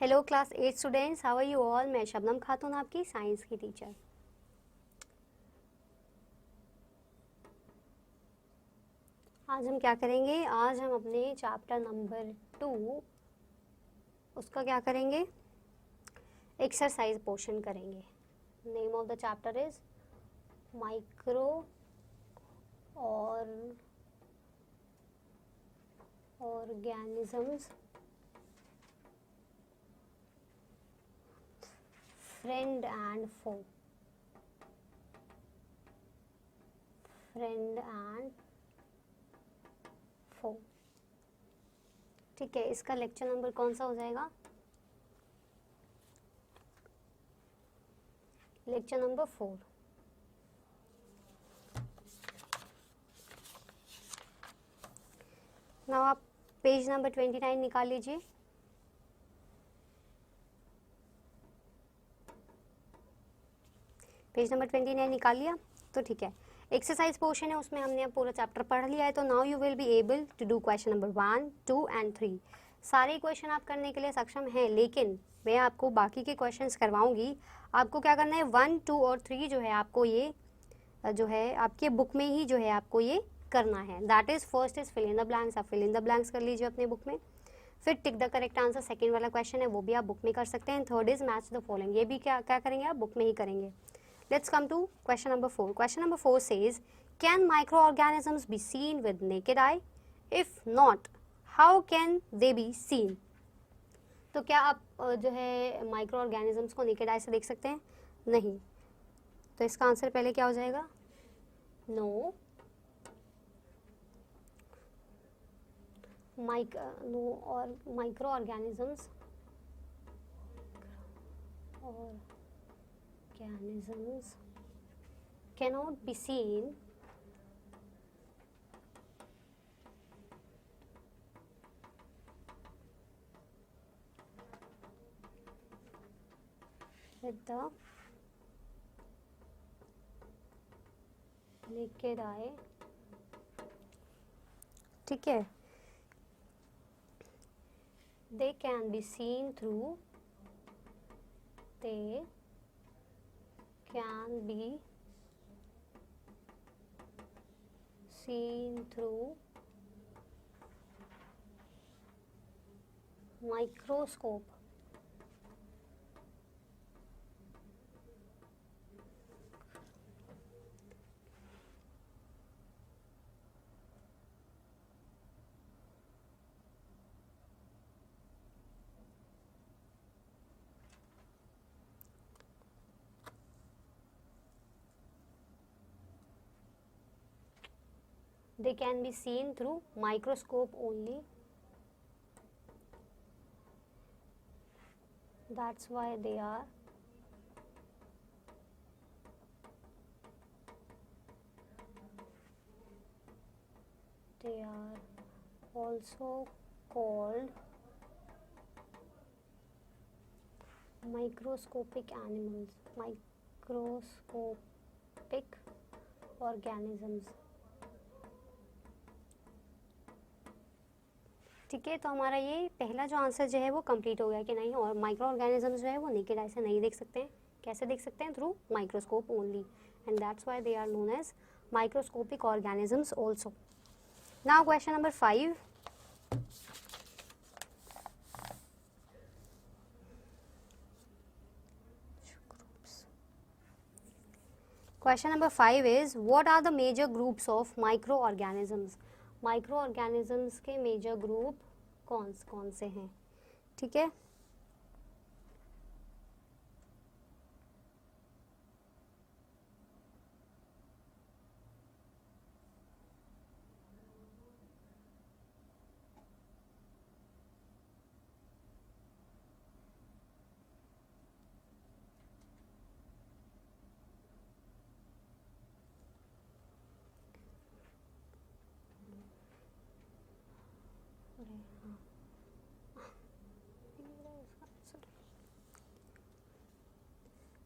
Hello class 8 students, how are you all. मैं शबनम खातून, आपकी science की टीचर। आज हम क्या करेंगे? आज हम अपने चैप्टर नंबर 2 उसका क्या करेंगे? एक्सरसाइज पोर्शन करेंगे। Name of the chapter is micro और organisms friend and foe. Friend and foe. ठीक है, इसका लेक्चर नंबर कौन सा हो जाएगा? Lecture number 4। नाउ आप पेज नंबर 29 निकाल लीजिए। पेज नंबर 29 निकाल लिया तो ठीक है। एक्सरसाइज पोर्शन है, उसमें हमने अब पूरा चैप्टर पढ़ लिया है। तो now you will be able to do question number 1, 2 and 3। सारे क्वेश्चन आप करने के लिए सक्षम हैं, लेकिन मैं आपको बाकी के क्वेश्चंस करवाऊंगी। आपको क्या करना है, 1, 2 और 3 जो है आपको ये जो है आपके बुक में ही जो है आपको ये करना है। That is first is fill in the blanks. आप फिल इन द ब्लैंक्स कर लीजिए अपने बुक में। फिर tick the correct answer, second वाला क्वेश्चन है वो भी आप बुक में कर सकते हैं। Third is match the following, ये भी क्या क्या करेंगे आप बुक में ही करेंगे। Let's come to question number 4. Question number 4 says, can microorganisms be seen with naked eye? If not, how can they be seen? तो क्या आप जो है माइक्रो ऑर्गेनिजम्स को नेकेड आई से देख सकते हैं? नहीं। तो इसका आंसर पहले क्या हो जाएगा? नो। नो और micro organisms cannot be seen with the naked eye। ठीक है, they can be seen through, they can be seen through microscope। They can be seen through microscope only. That's why they are also called microscopic animals, microscopic organisms। ठीक है, तो हमारा ये पहला जो answer जो है वो कंप्लीट हो गया कि नहीं। और माइक्रो ऑर्गेनिजम्स जो है वो नेकेड आई से नहीं देख सकते हैं। कैसे देख सकते हैं? Through microscope only, and that's why they are known as microscopic organisms also. Now question number 5। Question number 5 is, what are the major groups of microorganisms? Microorganisms के major group कौन कौन से हैं? ठीक है,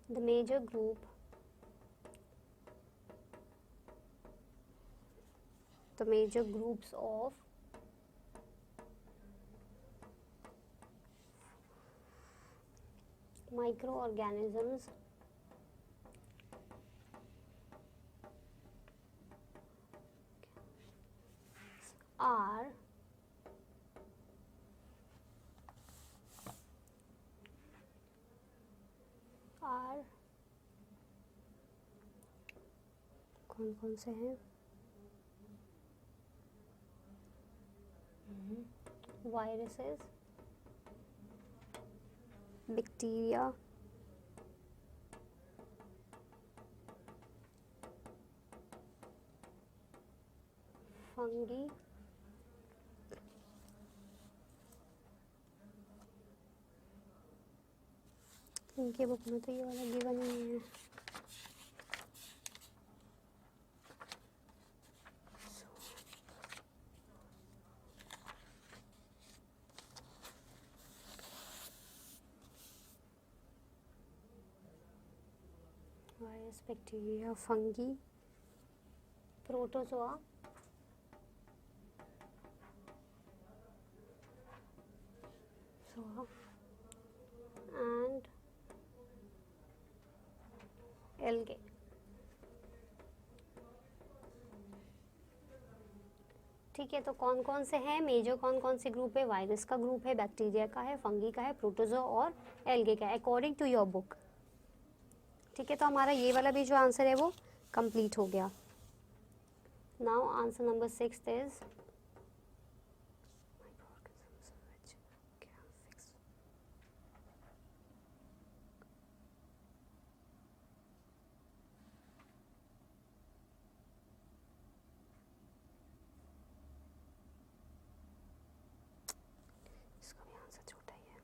the major group, the major groups of microorganisms are कौन कौन से हैं? वायरसेस, बैक्टीरिया, फंगी, इनके बुक में तो ये वाला गिवन नहीं है। Virus, bacteria, fungi, protozoa, and algae. ठीक है, तो कौन कौन से हैं मेजर, कौन कौन से ग्रुप है? वायरस का ग्रुप है, बैक्टीरिया का है, फंगी का है, प्रोटोजोआ और एल्गे का है, अकॉर्डिंग टू योर बुक। ठीक है, तो हमारा ये वाला भी जो आंसर है वो कंप्लीट हो गया। नाउ आंसर नंबर 6 इज इसका भी आंसर छोटा ही है।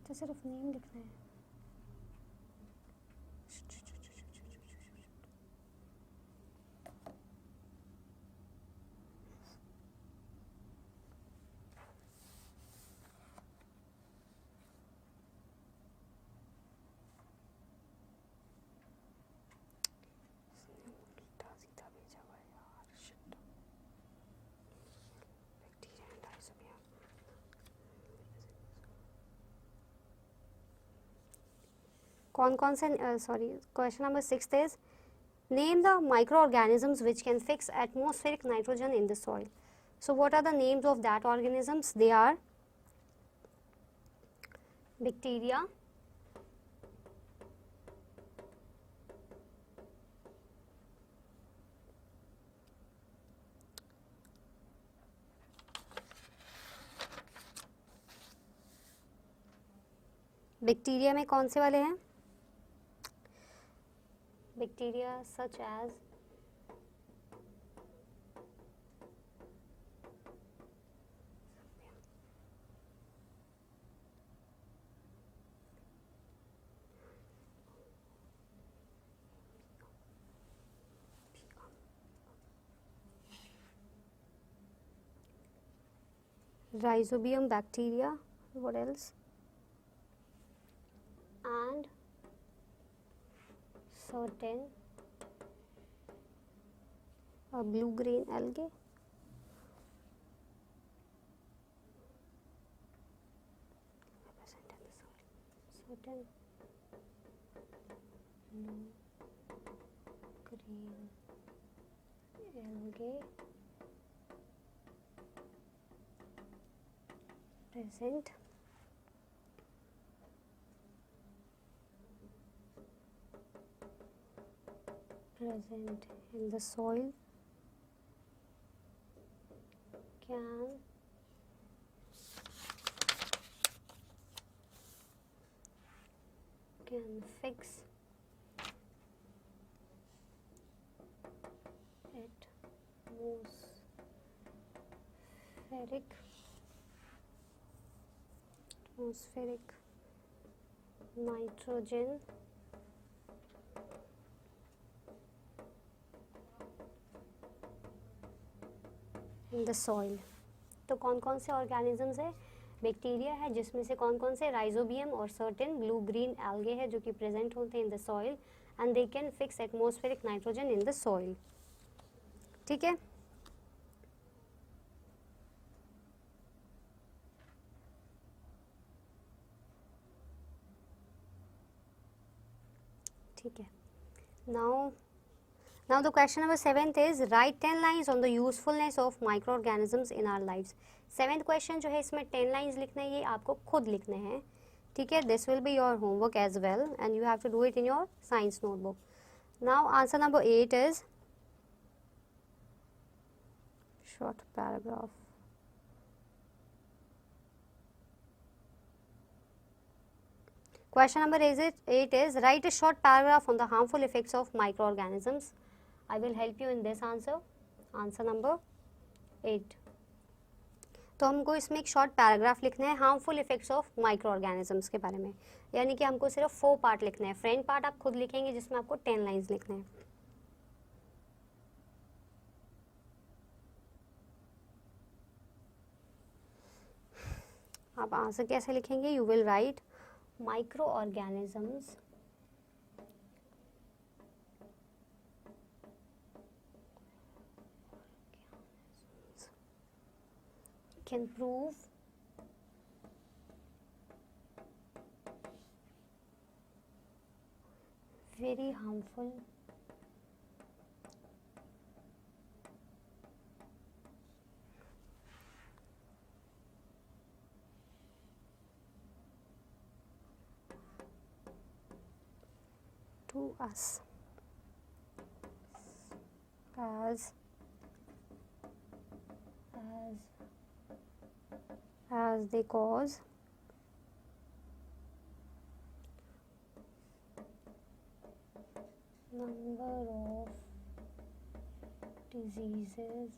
तो सिर्फ नेम लिखना है। कौन कौन से, sorry, question number 6 is name the microorganisms which can fix atmospheric nitrogen in the soil. So what are the names of that organisms? They are bacteria, bacteria में कौन से वाले हैं? Bacteria such as Rhizobium bacteria, what else? And certain blue green algae. Certain blue green algae present in the soil can fix atmospheric nitrogen in the soil। तो कौन कौन से organisms है? बैक्टीरिया है, जिसमें से कौन कौन से? राइजोबियम और सर्टेन ब्लू ग्रीन एल्गे है जो कि प्रेजेंट होते हैं in the soil and they can fix atmospheric nitrogen in the soil. ठीक है, ठीक है। Now the question number 7th is write 10 lines on the usefulness of microorganisms in our lives। 7th question जो है इसमें 10 lines लिखना है, ये आपको खुद लिखने हैं। ठीक है, this will be your homework as well and you have to do it in your science notebook। Now answer number 8 is short paragraph। Question number 8 is write a short paragraph on the harmful effects of microorganisms। I will help you in this answer, answer number 8। तो हमको इसमें एक short paragraph लिखना है harmful effects of micro organisms के बारे में, यानी कि हमको सिर्फ 4 पार्ट लिखना है। फ्रंट पार्ट आप खुद लिखेंगे जिसमें आपको 10 लाइंस लिखने हैं। आप आंसर कैसे लिखेंगे? You will write micro organisms can prove very harmful to us as they cause number of diseases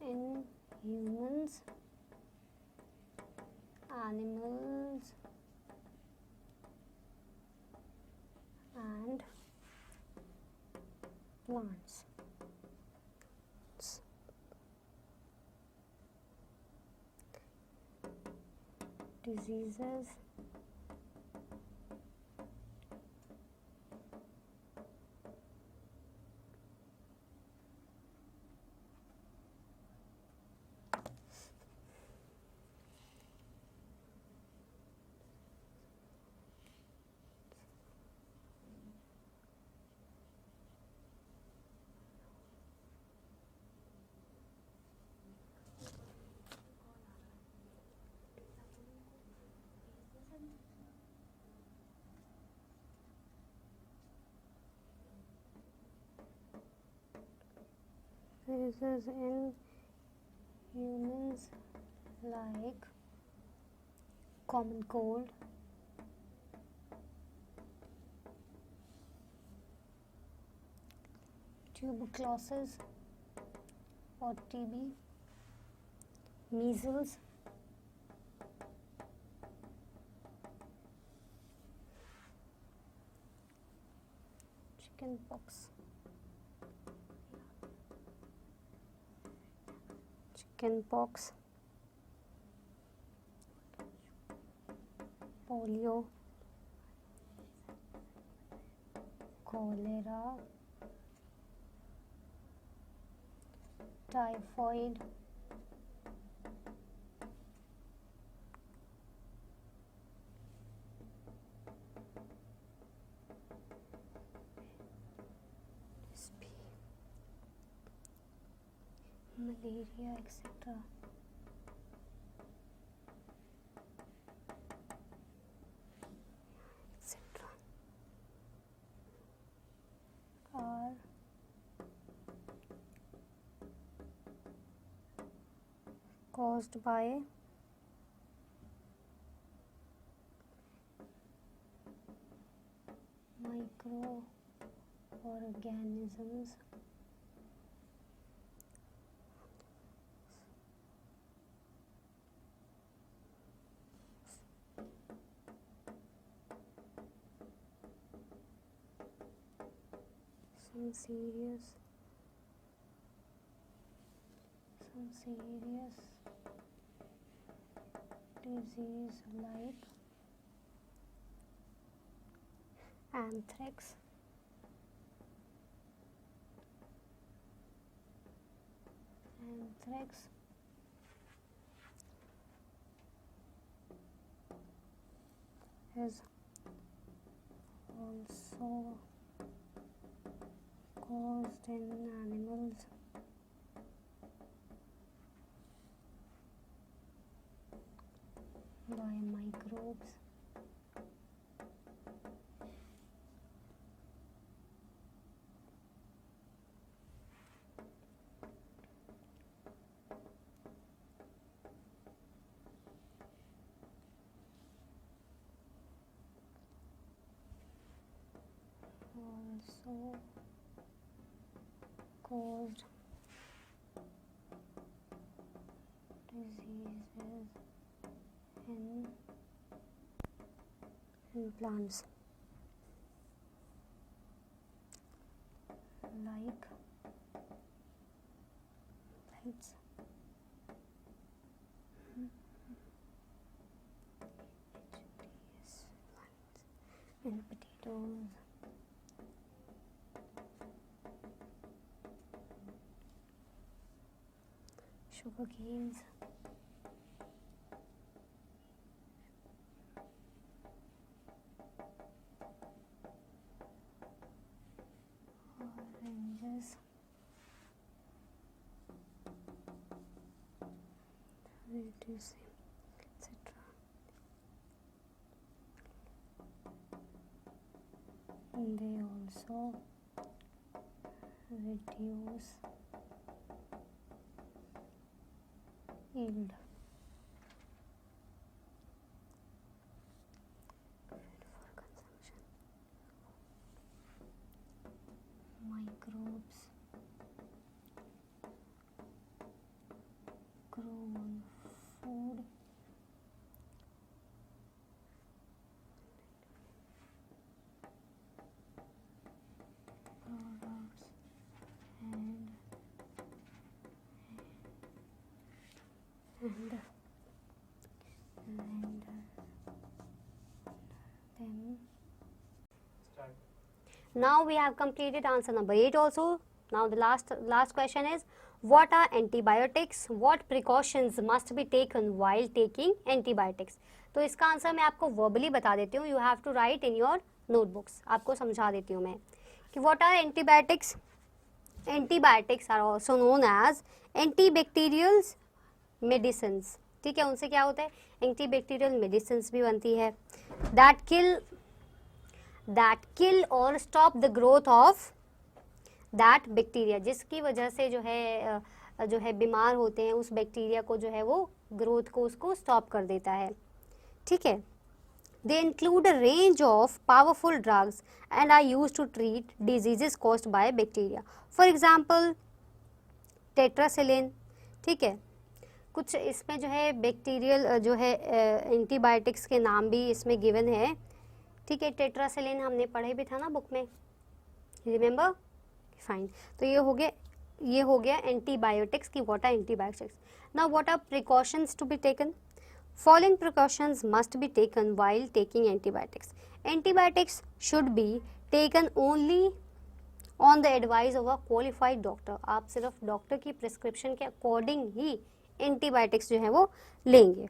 in humans, animals and plants। Diseases in humans like common cold, tuberculosis or TB, measles, chickenpox, polio, cholera, typhoid, malaria, etc. are caused by microorganisms some serious disease like anthrax, is also caused in animals by microbes also caused diseases in plants like lights, in potatoes, sugar canes, oranges, reducing, etc. They also reduce yield. For consumption, microbes grow on food products and then Start. now we have completed answer number 8 also. Now the last question is, what are antibiotics? What precautions must be taken while taking antibiotics? तो इसका answer मैं आपको verbally बता देती हूँ. You have to write in your notebooks. आपको समझा देती हूँ मैं कि what are antibiotics? Antibiotics are also known as antibacterial medicines. ठीक है, उनसे क्या होता है, एंटीबैक्टीरियल मेडिसिन भी बनती है. दैट किल और stop the growth of that bacteria, जिसकी वजह से जो है बीमार होते हैं उस बैक्टीरिया को जो है वो ग्रोथ को उसको स्टॉप कर देता है. ठीक है. They include a range of powerful drugs and are used to treat diseases caused by bacteria. For example tetracycline. ठीक है, कुछ इसमें जो है बैक्टीरियल जो है एंटीबायोटिक्स के नाम भी इसमें गिवन है. ठीक है, टेट्रासिलिन हमने पढ़े भी था ना बुक में, रिमेंबर? फाइन. तो ये हो गया एंटीबायोटिक्स की. What are antibiotics? Now what are precautions to be taken? Following precautions must be taken while taking antibiotics. Antibiotics should be taken only on the advice of a qualified doctor. आप सिर्फ doctor की prescription के according ही antibiotics जो है वो लेंगे.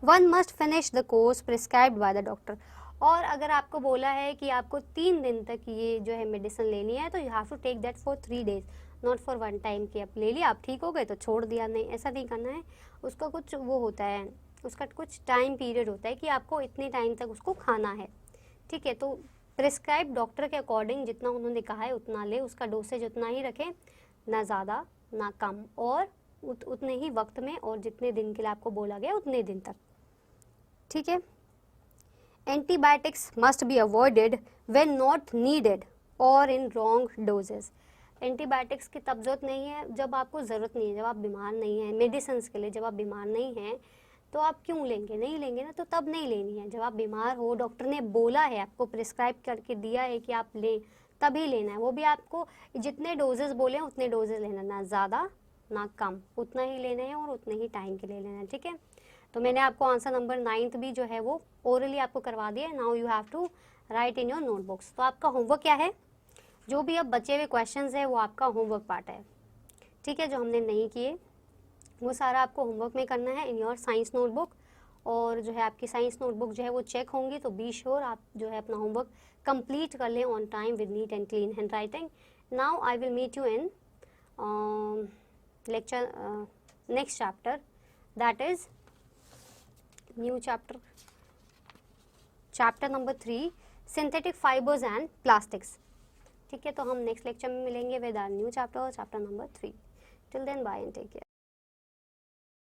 One must finish the course prescribed by the doctor. और अगर आपको बोला है कि आपको 3 दिन तक ये जो है मेडिसिन लेनी है तो you have to take that for 3 days, not for 1 time कि आप ले लिया, आप ठीक हो गए तो छोड़ दिया. नहीं, ऐसा नहीं करना है. उसका कुछ वो होता है, उसका कुछ टाइम पीरियड होता है कि आपको इतने टाइम तक उसको खाना है. ठीक है, तो प्रिस्क्राइब डॉक्टर के अकॉर्डिंग जितना उन्होंने कहा है उतना ले. उसका डोसेज उतना ही रखें, ना ज़्यादा ना कम, और उतने ही वक्त में और जितने दिन के लिए आपको बोला गया उतने दिन तक. ठीक है. Antibiotics must be avoided when not needed और इन रॉन्ग डोजेस. एंटीबायोटिक्स की तब जरूरत नहीं है जब आपको ज़रूरत नहीं है, जब आप बीमार नहीं हैं. मेडिसिन के लिए जब आप बीमार नहीं हैं तो आप क्यों लेंगे? नहीं लेंगे ना, तो तब नहीं लेनी है. जब आप बीमार हो, डॉक्टर ने बोला है, आपको प्रिस्क्राइब करके दिया है कि आप लें, तभी लेना है, वो भी आपको जितने डोजेस बोले उतने डोजेस लेना, ना ज़्यादा ना कम, उतना ही लेना है और उतने ही टाइम के लिए लेना है, ठीक है। तो मैंने आपको आंसर नंबर 9 भी जो है वो ओरली आपको करवा दिया। Now you have to write in your notebooks. तो आपका होमवर्क क्या है, जो भी अब बचे हुए क्वेश्चंस है वो आपका होमवर्क पार्ट है, ठीक है, जो हमने नहीं किए वो सारा आपको होमवर्क में करना है इन योर साइंस नोटबुक। और जो है आपकी साइंस नोटबुक जो है वो चेक होंगी, तो बी श्योर आप जो है अपना होमवर्क कंप्लीट कर लें on time with neat and clean handwriting. Now I will meet you in lecture next chapter, that is new chapter number 3, synthetic fibres and plastics, ठीक है। तो हम नेक्स्ट लेक्चर में मिलेंगे with our new chapter number 3। Till then bye and take care.